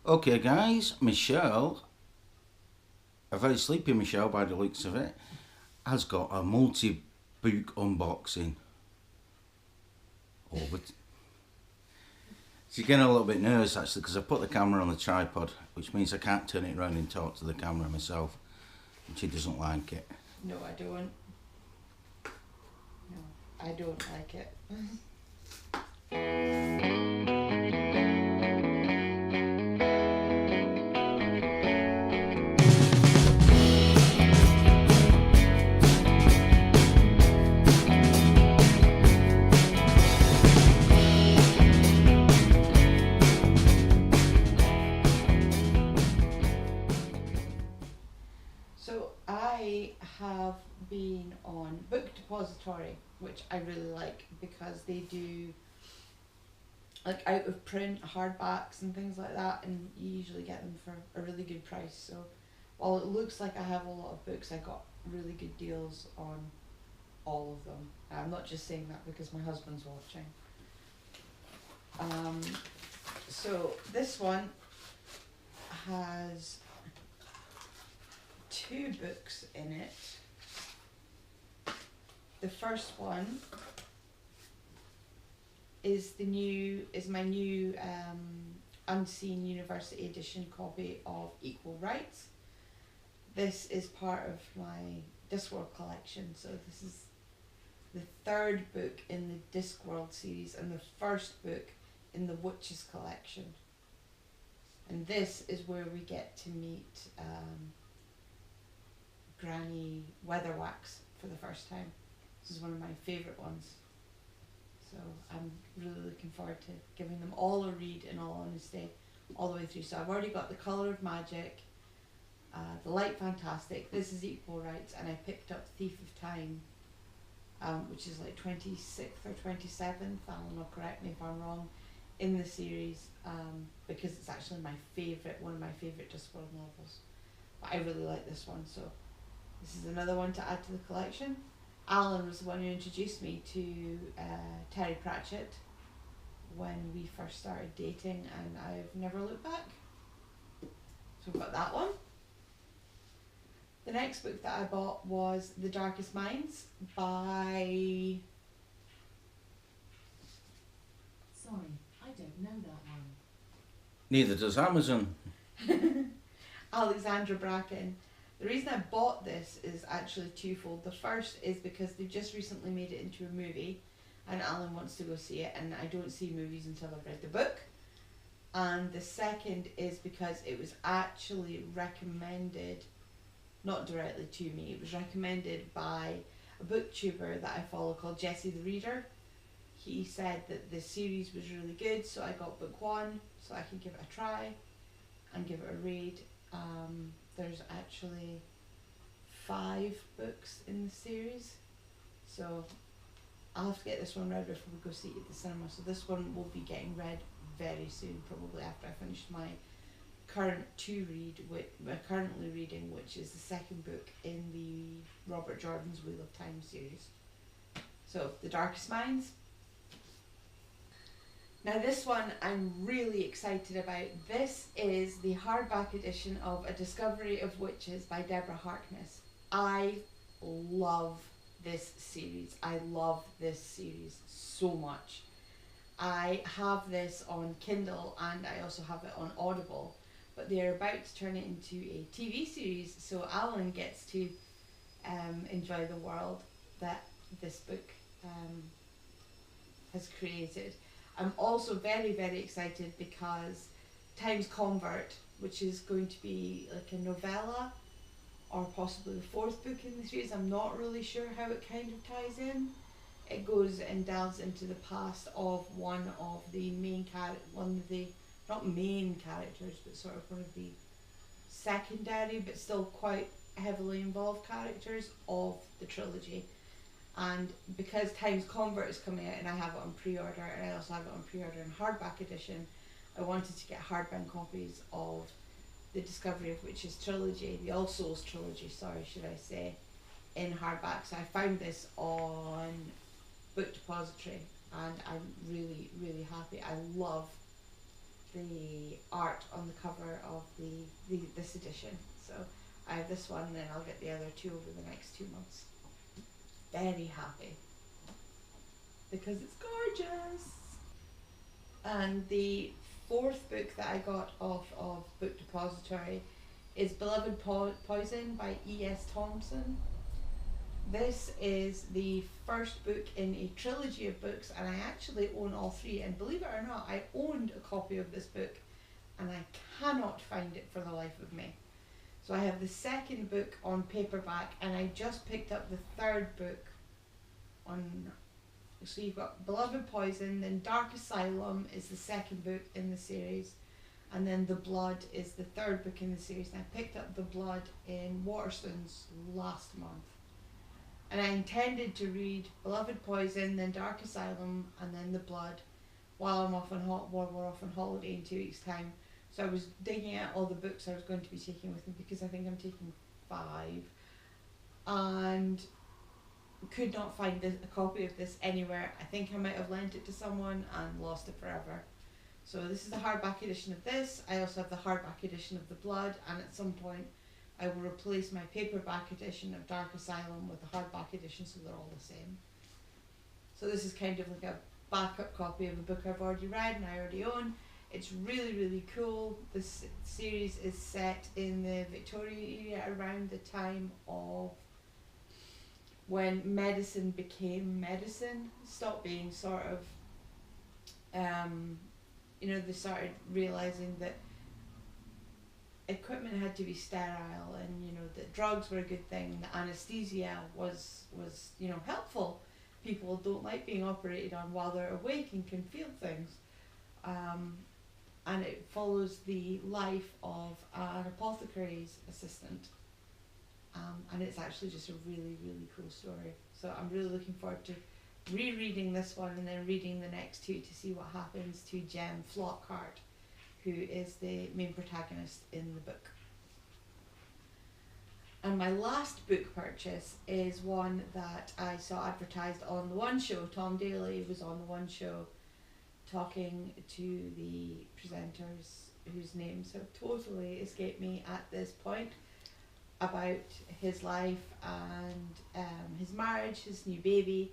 Okay, guys, Michelle, a very sleepy Michelle by the looks of it, has got a multi book unboxing. Oh, but she's getting a little bit nervous actually because I put the camera on the tripod, which means I can't turn it around and talk to the camera myself, and she doesn't like it. No, I don't. No, I don't like it. So I have been on Book Depository, which I really like because they do like out of print hardbacks and things like that, and you usually get them for a really good price. So while it looks like I have a lot of books, I got really good deals on all of them. I'm not just saying that because my husband's watching. Um, so this one has two books in it. The first one is my new Unseen University Edition copy of Equal Rights. This is part of my Discworld collection, so this is the third book in the Discworld series and the first book in the Witches collection. And this is where we get to meet Granny Weatherwax for the first time. This is one of my favourite ones. So I'm really looking forward to giving them all a read, in all honesty, all the way through. So I've already got The Colour of Magic, The Light Fantastic, this is Equal Rights, and I picked up Thief of Time, which is like 26th or 27th, Alan will correct me if I'm wrong, in the series, because it's actually one of my favourite Discworld novels. But I really like this one, so this is another one to add to the collection. Alan was the one who introduced me to Terry Pratchett when we first started dating, and I've never looked back. So we've got that one. The next book that I bought was The Darkest Minds by... Sorry, I don't know that one. Neither does Amazon. Alexandra Bracken. The reason I bought this is actually twofold. The first is because they've just recently made it into a movie and Alan wants to go see it, and I don't see movies until I've read the book. And the second is because it was actually recommended, not directly to me, it was recommended by a booktuber that I follow called Jesse the Reader. He said that the series was really good, so I got book one so I could give it a try and give it a read. There's actually 5 books in the series, so I'll have to get this one read before we go see it at the cinema. So this one will be getting read very soon, probably after I finish my currently reading, which is the second book in the Robert Jordan's Wheel of Time series. So The Darkest Minds. Now this one I'm really excited about. This is the hardback edition of A Discovery of Witches by Deborah Harkness. I love this series. I love this series so much. I have this on Kindle and I also have it on Audible, but they're about to turn it into a TV series, so Alan gets to enjoy the world that this book has created. I'm also very, very excited because Times Convert, which is going to be like a novella or possibly the 4th book in the series, I'm not really sure how it kind of ties in. It goes and delves into the past of one of the not main characters, but sort of one of the secondary but still quite heavily involved characters of the trilogy. And because Times Convert is coming out and I have it on pre-order, and I also have it on pre-order in hardback edition, I wanted to get hardbound copies of the Discovery of Witches trilogy, the All Souls trilogy, should I say, in hardback. So I found this on Book Depository and I'm really, really happy. I love the art on the cover of this edition. So I have this one, and then I'll get the other two over the next 2 months. Very happy because it's gorgeous. And the fourth book that I got off of Book Depository is Beloved Poison by E.S. Thompson. This is the first book in a trilogy of books, and I actually own all three. And believe it or not, I owned a copy of this book and I cannot find it for the life of me. So I have the second book on paperback, and I just picked up the third book on. So you've got Beloved Poison, then Dark Asylum is the second book in the series, and then The Blood is the third book in the series. And I picked up The Blood in Waterstones last month. And I intended to read Beloved Poison, then Dark Asylum, and then The Blood while I'm off on we're off on holiday in 2 weeks' time. So I was digging out all the books I was going to be taking with me, because I think I'm taking 5, and could not find a copy of this anywhere. I think I might have lent it to someone and lost it forever. So this is the hardback edition of this. I also have the hardback edition of The Blood, and at some point I will replace my paperback edition of Dark Asylum with the hardback edition, so they're all the same. So this is kind of like a backup copy of a book I've already read and I already own. It's really, really cool. This series is set in the Victorian era, around the time of when medicine became medicine, stopped being sort of, they started realising that equipment had to be sterile, and that drugs were a good thing, that anaesthesia was helpful. People don't like being operated on while they're awake and can feel things. And it follows the life of an apothecary's assistant. And it's actually just a really, really cool story. So I'm really looking forward to rereading this one and then reading the next two to see what happens to Jem Flockhart, who is the main protagonist in the book. And my last book purchase is one that I saw advertised on The One Show. Tom Daly was on The One Show talking to the presenters whose names have totally escaped me at this point, about his life and his marriage, his new baby,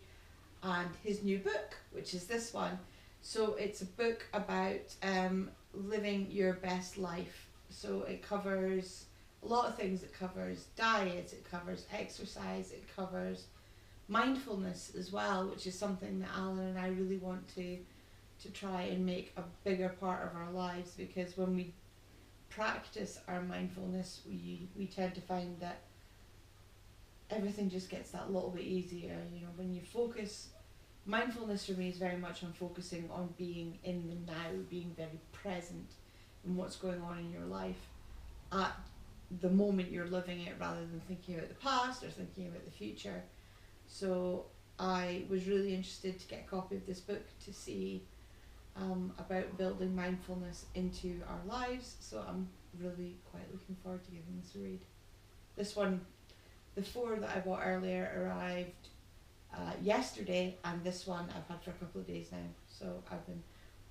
and his new book, which is this one. So it's a book about living your best life. So it covers a lot of things. It covers diet, it covers exercise, it covers mindfulness as well, which is something that Alan and I really want to try and make a bigger part of our lives, because when we practice our mindfulness, we tend to find that everything just gets that little bit easier. When you focus, mindfulness for me is very much on focusing on being in the now, being very present in what's going on in your life at the moment you're living it, rather than thinking about the past or thinking about the future. So I was really interested to get a copy of this book to see about building mindfulness into our lives. So I'm really quite looking forward to giving this a read. This one, the 4 that I bought earlier arrived yesterday, and this one I've had for a couple of days now. So I've been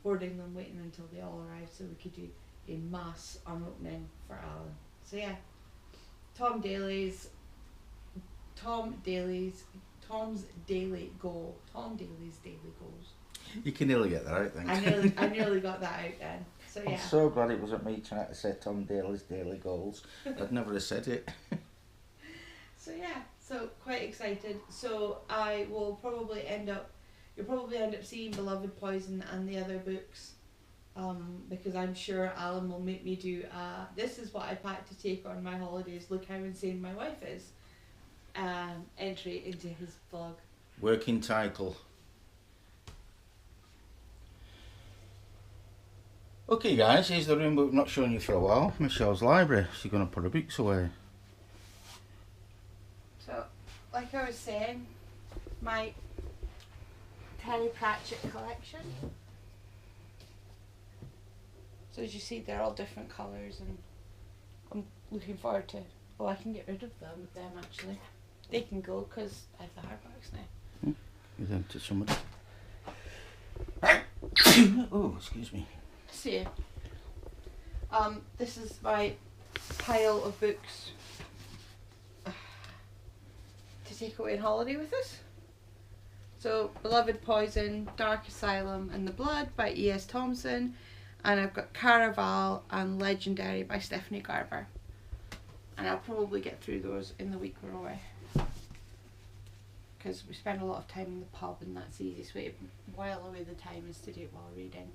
hoarding them, waiting until they all arrive so we could do a mass unopening for Alan. So yeah, Tom's Daily Goal. Tom Daly's Daily Goals. You can nearly get that out, thanks. I nearly got that out then. So yeah. I'm so glad it wasn't me trying to say Tom Daly's Daily Goals. I'd never have said it. So yeah, so quite excited. So I will probably you'll probably end up seeing Beloved Poison and the other books, because I'm sure Alan will make me do this is what I packed to take on my holidays, look how insane my wife is, entry into his vlog. Working title. Okay guys, here's the room we've not shown you for a while. Michelle's library. She's going to put her books away. So, like I was saying, my Terry Pratchett collection. So as you see, they're all different colours, and I'm looking forward to... Oh, I can get rid of them actually. They can go because I have the hardbacks now. Give them to somebody. Oh, excuse me. See, This is my pile of books to take away on holiday with us. So, Beloved Poison, Dark Asylum and the Blood by E.S. Thompson. And I've got Caraval and Legendary by Stephanie Garber. And I'll probably get through those in the week we're away. Because we spend a lot of time in the pub and that's the easiest way to while away the time is to do it while reading.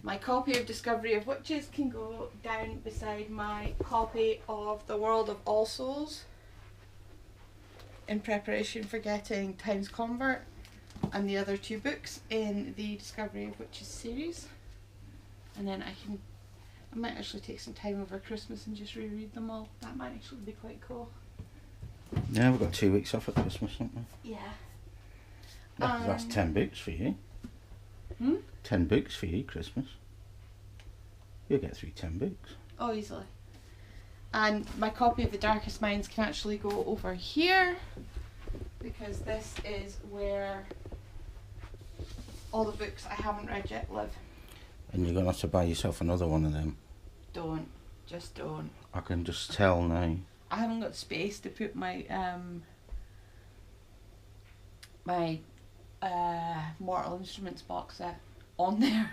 My copy of Discovery of Witches can go down beside my copy of The World of All Souls in preparation for getting Times Convert and the other 2 books in the Discovery of Witches series. And then I might actually take some time over Christmas and just reread them all. That might actually be quite cool. Yeah, we've got 2 weeks off at Christmas, haven't we? Yeah. That's 10 books for you. 10 books for you, Christmas. You'll get through 10 books. Oh, easily. And my copy of The Darkest Minds can actually go over here, because this is where all the books I haven't read yet live. And you're going to have to buy yourself another one of them. Don't. Just don't. I can just tell now. I haven't got space to put my Mortal Instruments box set on there.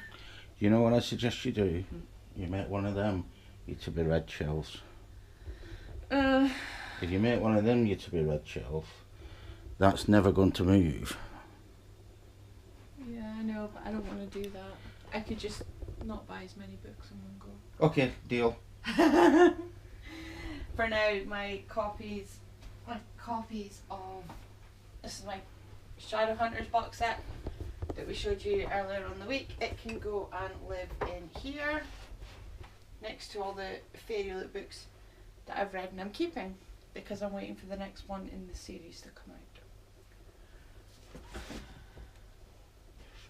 You know what I suggest you do? You make one of them, you to be red shelves. If you make one of them, you to be red shelf, that's never going to move. Yeah, I know, but I don't want to do that. I could just not buy as many books in one go. Okay, deal. For now, my copies of this is my Shadowhunters box set that we showed you earlier on the week. It can go and live in here next to all the fairy loot books that I've read and I'm keeping because I'm waiting for the next one in the series to come out.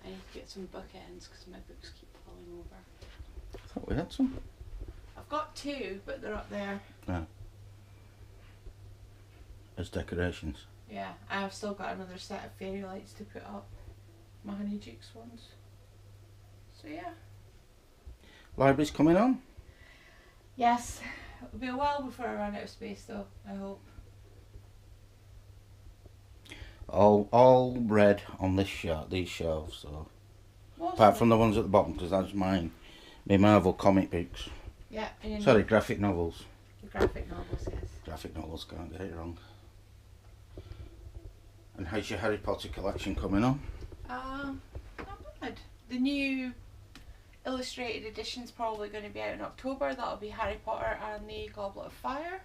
I need to get some bookends because my books keep falling over. I thought we had some. I've got 2, but they're up there. Yeah. As decorations. Yeah, I've still got another set of fairy lights to put up. My Honey Jukes ones. So yeah. Library's coming on? Yes. It'll be a while before I run out of space though, I hope. All red on these shelves, so. Apart from the ones at the bottom, because that's mine. My Marvel comic books. Yeah. And Sorry, graphic novels. the graphic novels, yes. Graphic novels, can't get it wrong. And how's your Harry Potter collection coming on? Not bad. The new illustrated edition's probably going to be out in October. That'll be Harry Potter and the Goblet of Fire.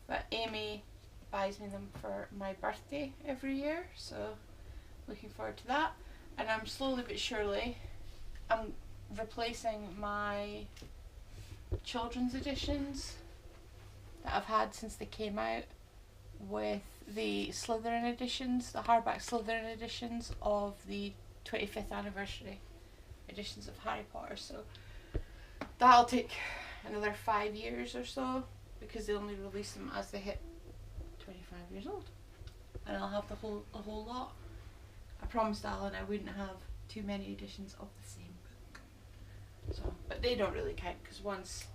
But Amy buys me them for my birthday every year, so looking forward to that. And I'm slowly but surely, I'm replacing my children's editions that I've had since they came out with the Slytherin editions, the hardback Slytherin editions of the 25th anniversary editions of Harry Potter. So that'll take another 5 years or so because they only release them as they hit 25 years old, and I'll have a whole lot. I promised Alan I wouldn't have too many editions of the same book. So, but they don't really count because one's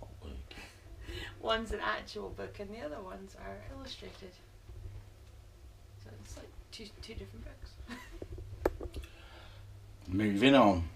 an actual book and the other ones are illustrated. So it's like two different books. Moving on.